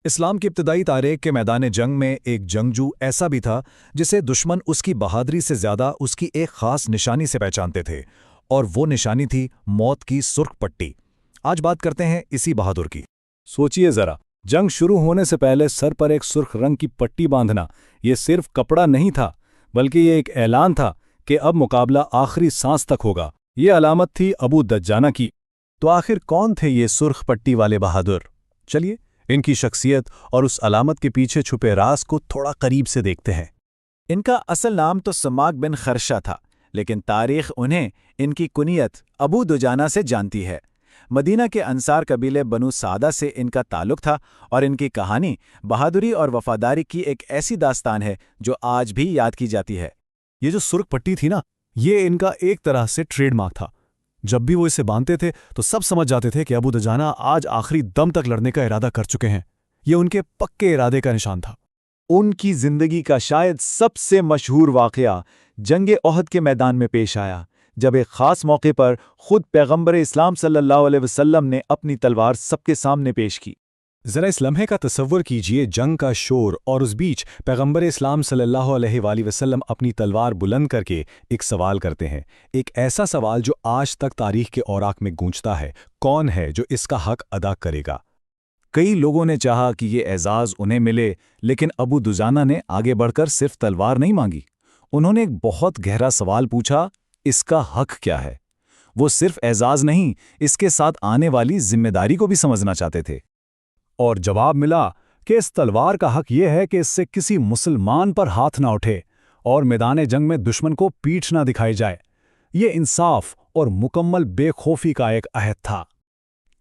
اسلام کی ابتدائی تاریخ کے میدان جنگ میں ایک جنگجو ایسا بھی تھا جسے دشمن اس کی بہادری سے زیادہ اس کی ایک خاص نشانی سے پہچانتے تھے، اور وہ نشانی تھی موت کی سرخ پٹی۔ آج بات کرتے ہیں اسی بہادر کی۔ سوچئے ذرا، جنگ شروع ہونے سے پہلے سر پر ایک سرخ رنگ کی پٹی باندھنا یہ صرف کپڑا نہیں تھا، بلکہ یہ ایک اعلان تھا کہ اب مقابلہ آخری سانس تک ہوگا۔ یہ علامت تھی ابو دجانہ کی۔ تو آخر کون تھے یہ سرخ پٹی والے بہادر؟ چلیے ان کی شخصیت اور اس علامت کے پیچھے چھپے راز کو تھوڑا قریب سے دیکھتے ہیں۔ ان کا اصل نام تو سماک بن خرشہ تھا، لیکن تاریخ انہیں ان کی کنیت ابو دجانہ سے جانتی ہے۔ مدینہ کے انصار قبیلے بنو سعدہ سے ان کا تعلق تھا، اور ان کی کہانی بہادری اور وفاداری کی ایک ایسی داستان ہے جو آج بھی یاد کی جاتی ہے۔ یہ جو سرخ پٹی تھی نا، یہ ان کا ایک طرح سے ٹریڈ مارک تھا۔ جب بھی وہ اسے باندھتے تھے تو سب سمجھ جاتے تھے کہ ابو دجانہ آج آخری دم تک لڑنے کا ارادہ کر چکے ہیں۔ یہ ان کے پکے ارادے کا نشان تھا۔ ان کی زندگی کا شاید سب سے مشہور واقعہ جنگ احد کے میدان میں پیش آیا، جب ایک خاص موقع پر خود پیغمبر اسلام صلی اللہ علیہ وسلم نے اپنی تلوار سب کے سامنے پیش کی۔ ذرا اس لمحے کا تصور کیجئے، جنگ کا شور، اور اس بیچ پیغمبر اسلام صلی اللہ علیہ وآلہ وسلم اپنی تلوار بلند کر کے ایک سوال کرتے ہیں، ایک ایسا سوال جو آج تک تاریخ کے اوراق میں گونجتا ہے: کون ہے جو اس کا حق ادا کرے گا؟ کئی لوگوں نے چاہا کہ یہ اعزاز انہیں ملے، لیکن ابو دجانہ نے آگے بڑھ کر صرف تلوار نہیں مانگی۔ انہوں نے ایک بہت گہرا سوال پوچھا: اس کا حق کیا ہے؟ وہ صرف اعزاز نہیں، اس کے ساتھ آنے والی ذمہ داری کو بھی سمجھنا چاہتے تھے۔ اور جواب ملا کہ اس تلوار کا حق یہ ہے کہ اس سے کسی مسلمان پر ہاتھ نہ اٹھے اور میدان جنگ میں دشمن کو پیٹھ نہ دکھائی جائے۔ یہ انصاف اور مکمل بے خوفی کا ایک عہد تھا۔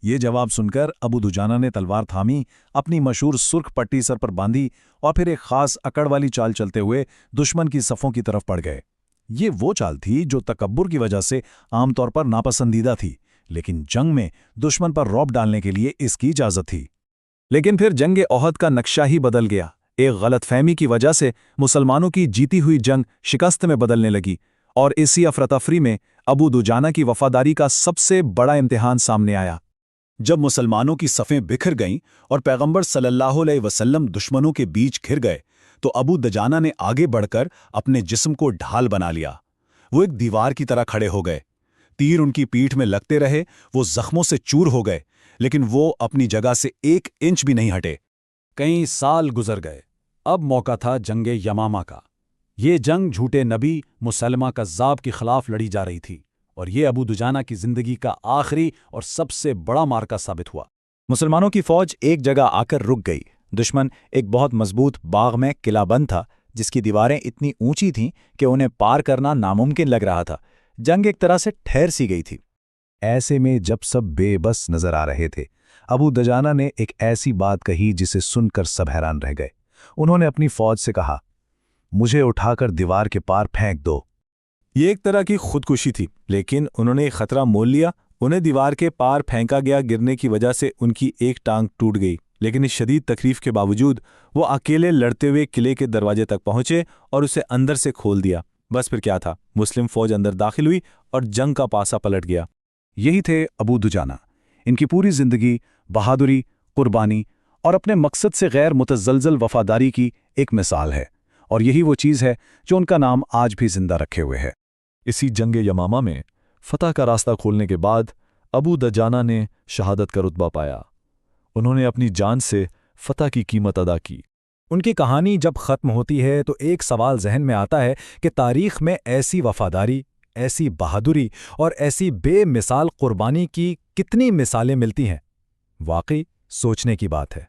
یہ جواب سن کر ابو دجانہ نے تلوار تھامی، اپنی مشہور سرخ پٹی سر پر باندھی، اور پھر ایک خاص اکڑ والی چال چلتے ہوئے دشمن کی صفوں کی طرف بڑھ گئے۔ یہ وہ چال تھی جو تکبر کی وجہ سے عام طور پر ناپسندیدہ تھی، لیکن جنگ میں دشمن پر رعب ڈالنے کے لیے اس کی اجازت تھی۔ لیکن پھر جنگ احد کا نقشہ ہی بدل گیا۔ ایک غلط فہمی کی وجہ سے مسلمانوں کی جیتی ہوئی جنگ شکست میں بدلنے لگی، اور اسی افراتفری میں ابو دجانہ کی وفاداری کا سب سے بڑا امتحان سامنے آیا۔ جب مسلمانوں کی صفیں بکھر گئیں اور پیغمبر صلی اللہ علیہ وسلم دشمنوں کے بیچ گھر گئے، تو ابو دجانہ نے آگے بڑھ کر اپنے جسم کو ڈھال بنا لیا۔ وہ ایک دیوار کی طرح کھڑے ہو گئے۔ تیر ان کی پیٹھ میں لگتے رہے، وہ زخموں سے چور ہو گئے، لیکن وہ اپنی جگہ سے 1 انچ بھی نہیں ہٹے۔ کئی سال گزر گئے۔ اب موقع تھا جنگ یمامہ کا۔ یہ جنگ جھوٹے نبی مسلمہ کذاب کے خلاف لڑی جا رہی تھی، اور یہ ابو دجانہ کی زندگی کا آخری اور سب سے بڑا معرکہ ثابت ہوا۔ مسلمانوں کی فوج ایک جگہ آ کر رک گئی۔ دشمن ایک بہت مضبوط باغ میں قلعہ بند تھا، جس کی دیواریں اتنی اونچی تھیں کہ انہیں پار کرنا ناممکن لگ رہا تھا۔ جنگ ایک طرح سے ٹھہر سی گئی تھی۔ ایسے میں جب سب بے بس نظر آ رہے تھے، ابو دجانہ نے ایک ایسی بات کہی جسے سن کر سب حیران رہ گئے۔ انہوں نے اپنی فوج سے کہا، مجھے اٹھا کر دیوار کے پار پھینک دو۔ یہ ایک طرح کی خودکشی تھی، لیکن انہوں نے ایک خطرہ مول لیا۔ انہیں دیوار کے پار پھینکا گیا۔ گرنے کی وجہ سے ان کی ایک ٹانگ ٹوٹ گئی، لیکن اس شدید تکلیف کے باوجود وہ اکیلے لڑتے ہوئے قلعے کے دروازے تک پہنچے اور اسے اندر سے کھول دیا۔ بس پھر کیا تھا، مسلم فوج اندر داخل ہوئی اور جنگ کا پاسا پلٹ گیا۔ یہی تھے ابو دجانہ۔ ان کی پوری زندگی بہادری، قربانی اور اپنے مقصد سے غیر متزلزل وفاداری کی ایک مثال ہے، اور یہی وہ چیز ہے جو ان کا نام آج بھی زندہ رکھے ہوئے ہے۔ اسی جنگ یمامہ میں فتح کا راستہ کھولنے کے بعد ابو دجانہ نے شہادت کا رتبہ پایا۔ انہوں نے اپنی جان سے فتح کی قیمت ادا کی۔ ان کی کہانی جب ختم ہوتی ہے تو ایک سوال ذہن میں آتا ہے کہ تاریخ میں ایسی وفاداری، ایسی بہادری اور ایسی بے مثال قربانی کی کتنی مثالیں ملتی ہیں۔ واقعی سوچنے کی بات ہے۔